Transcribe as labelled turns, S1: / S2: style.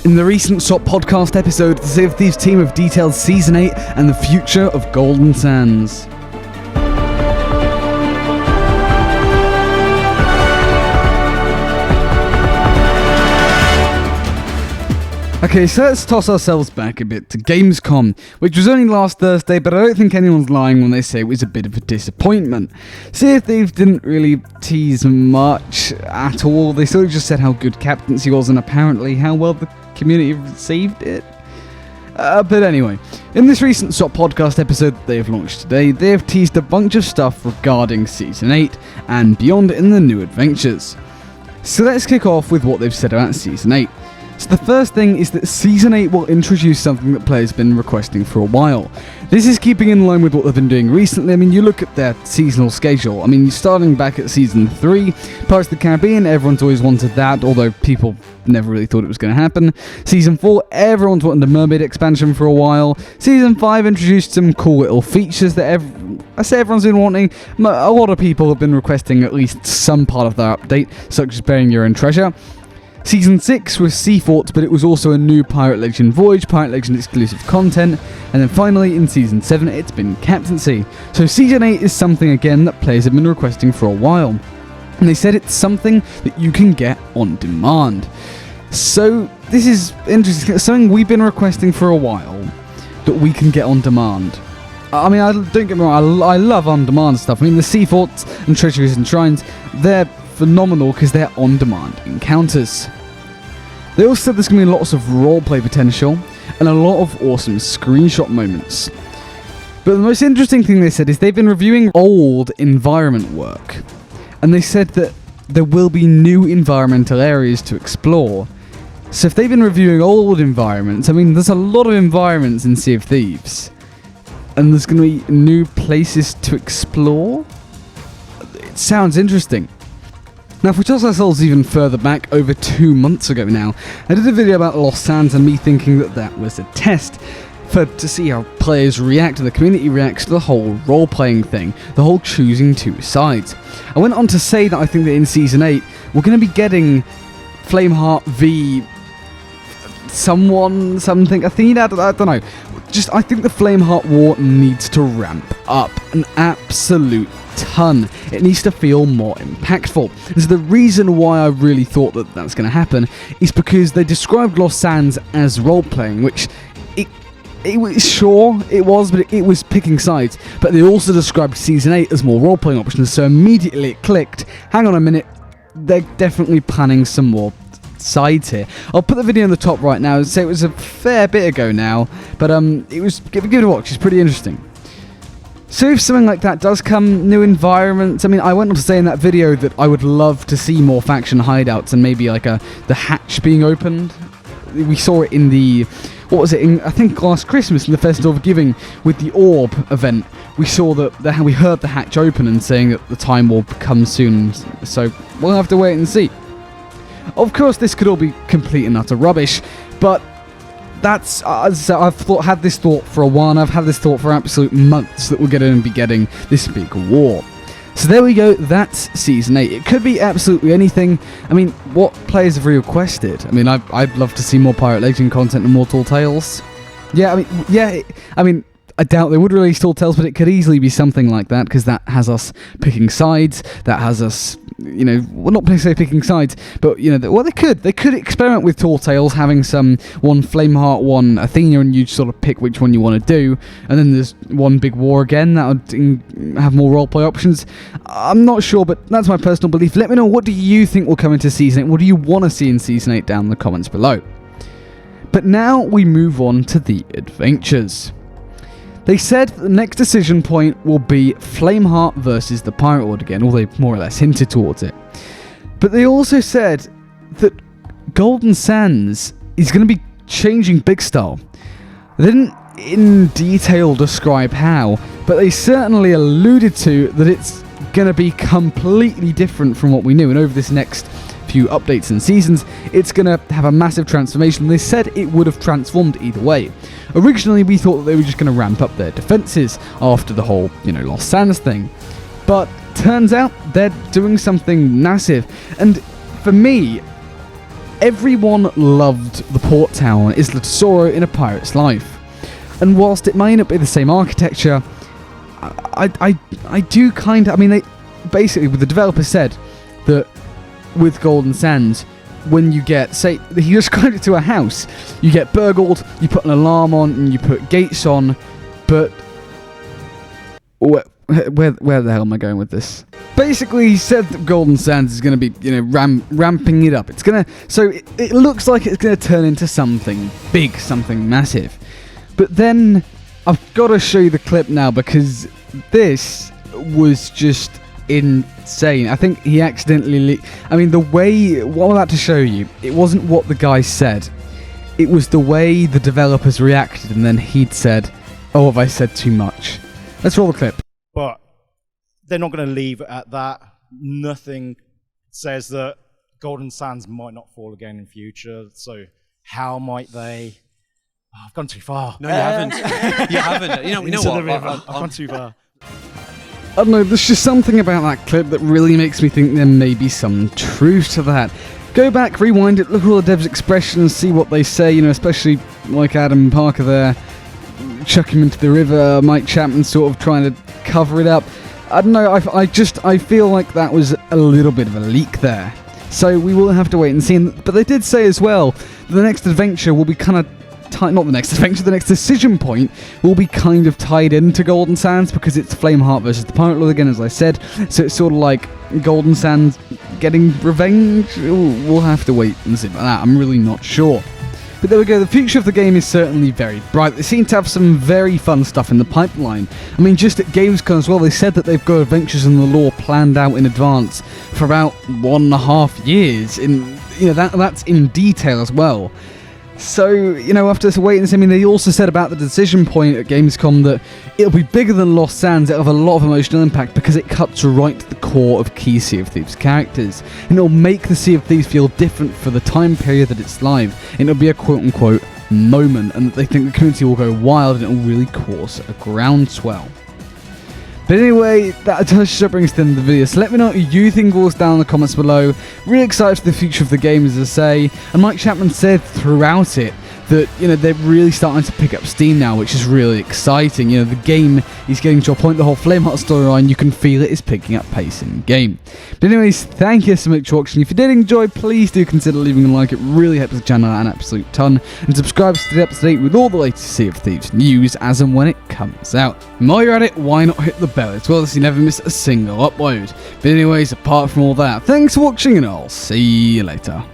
S1: In the recent SOP podcast episode, the Sea of Thieves team have detailed Season 8 and the future of Golden Sands. Okay, so let's toss ourselves back a bit to Gamescom, which was only last Thursday, but I don't think anyone's lying when they say it was a bit of a disappointment. Sea of Thieves didn't really tease much at all. They sort of just said how good captaincy was and apparently how well the community received it. But anyway, in this recent SOP podcast episode that they have launched today, they have teased a bunch of stuff regarding Season 8 and beyond in the new adventures. So let's kick off with what they've said about Season 8. So the first thing is that Season 8 will introduce something that players have been requesting for a while. This is keeping in line with what they've been doing recently. I mean, you look at their seasonal schedule. I mean, starting back at Season 3, Pirates of the Caribbean, everyone's always wanted that, although people never really thought it was going to happen. Season 4, everyone's wanted a Mermaid expansion for a while. Season 5 introduced some cool little features that everyone's been wanting. A lot of people have been requesting at least some part of their update, such as burying your own treasure. Season 6 was Sea Forts, but it was also a new Pirate Legend Voyage, Pirate Legend exclusive content, and then finally in Season 7 it's been Captaincy. So Season 8 is something again that players have been requesting for a while, and they said it's something that you can get on demand. So this is interesting, it's something we've been requesting for a while that we can get on demand. I mean, don't get me wrong, I love on-demand stuff. I mean, the Sea Forts and Treasuries and Shrines, they're phenomenal because they're on-demand encounters. They also said there's going to be lots of roleplay potential and a lot of awesome screenshot moments. But the most interesting thing they said is they've been reviewing old environment work, and they said that there will be new environmental areas to explore. So if they've been reviewing old environments, I mean, there's a lot of environments in Sea of Thieves, and there's going to be new places to explore? It sounds interesting. Now, if we toss ourselves even further back, over 2 months ago now, I did a video about Lost Sands and me thinking that was a test to see how players react and the community reacts to the whole role-playing thing, the whole choosing two sides. I went on to say that I think that in Season 8, we're going to be getting Flameheart v something, I don't know. I think the Flameheart War needs to ramp up an absolute ton. It needs to feel more impactful. And so the reason why I really thought that that's going to happen is because they described Lost Sands as role-playing, which it was, sure it was, but it was picking sides. But they also described Season 8 as more role-playing options, so immediately it clicked. Hang on a minute, they're definitely planning some more sides here. I'll put the video in the top right now. So it was a fair bit ago now, but it was give it a watch. It's pretty interesting. So if something like that does come, new environments, I mean, I went on to say in that video that I would love to see more faction hideouts and maybe like the hatch being opened. We saw it in I think last Christmas in the Festival of Giving with the Orb event. We saw we heard the hatch open and saying that the time will come soon. So we'll have to wait and see. Of course, this could all be complete and utter rubbish, but that's I've had this thought for a while, and I've had this thought for absolute months that we're going to be getting this big war. So there we go, that's Season 8. It could be absolutely anything. I mean, what players have requested? I mean, I'd love to see more Pirate Legend content and more Tall Tales. I mean, I doubt they would release Tall Tales, but it could easily be something like that, because that has us picking sides, that has us, well, not necessarily picking sides, but, they could experiment with Tall Tales, having one Flameheart, one Athena, and you sort of pick which one you want to do, and then there's one big war again, that would have more roleplay options. I'm not sure, but that's my personal belief. Let me know, what do you think will come into Season 8? What do you want to see in Season 8 down in the comments below? But now we move on to the adventures. They said the next decision point will be Flameheart versus the Pirate Lord again, or they more or less hinted towards it. But they also said that Golden Sands is going to be changing big style. They didn't in detail describe how, but they certainly alluded to that it's going to be completely different from what we knew, and over this next few updates and seasons, it's going to have a massive transformation. They said it would have transformed either way. Originally, we thought that they were just going to ramp up their defenses after the whole, Lost Sands thing. But turns out they're doing something massive. And for me, Everyone loved the port town Isla Tesoro in A Pirate's Life. And whilst it may not be the same architecture, I do kind of... I mean, they basically, the developer said that with Golden Sands, when you get, say, he described it to a house, you get burgled, you put an alarm on, and you put gates on, but... Where the hell am I going with this? Basically, he said that Golden Sands is going to be, ramping it up. It's going to... So, it looks like it's going to turn into something big, something massive. But then, I've got to show you the clip now, because this was just insane. I think he accidentally... I mean, the way... What I'm about to show you, it wasn't what the guy said. It was the way the developers reacted, and then he'd said, "Oh, have I said too much?" Let's roll the clip.
S2: But they're not going to leave it at that. Nothing says that Golden Sands might not fall again in future. So how might they? Oh, I've gone too far.
S3: No, you haven't. You haven't. You know what?
S2: I've gone too far.
S1: I don't know, there's just something about that clip that really makes me think there may be some truth to that. Go back, rewind it, look at all the devs' expressions, see what they say, especially like Adam Parker there, chuck him into the river, Mike Chapman sort of trying to cover it up. I don't know, I feel like that was a little bit of a leak there. So we will have to wait and see. But they did say as well, the next adventure will be kind of not the next adventure, the next decision point will be kind of tied into Golden Sands because it's Flameheart versus the Pirate Lord again, as I said. So it's sort of like Golden Sands getting revenge. Ooh, we'll have to wait and see about that. I'm really not sure. But there we go, the future of the game is certainly very bright. They seem to have some very fun stuff in the pipeline. I mean, just at Gamescom as well, they said that they've got adventures in the lore planned out in advance for about 1.5 years. That's in detail as well. So, we'll have to wait and see. I mean, they also said about the decision point at Gamescom that it'll be bigger than Lost Sands. It'll have a lot of emotional impact because it cuts right to the core of key Sea of Thieves characters. And it'll make the Sea of Thieves feel different for the time period that it's live. And it'll be a quote-unquote moment. And they think the community will go wild and it'll really cause a groundswell. But anyway, that just brings us to the end of the video. So let me know what you think all down in the comments below. Really excited for the future of the game, as I say. And Mike Chapman said throughout it that, they're really starting to pick up steam now, which is really exciting. The game is getting to a point, the whole Flameheart storyline, you can feel it is picking up pace in the game. But anyways, thank you so much for watching. If you did enjoy, please do consider leaving a like. It really helps the channel out an absolute ton. And subscribe to stay up to date with all the latest Sea of Thieves news as and when it comes out. And while you're at it, why not hit the bell as well so you never miss a single upload. But anyways, apart from all that, thanks for watching and I'll see you later.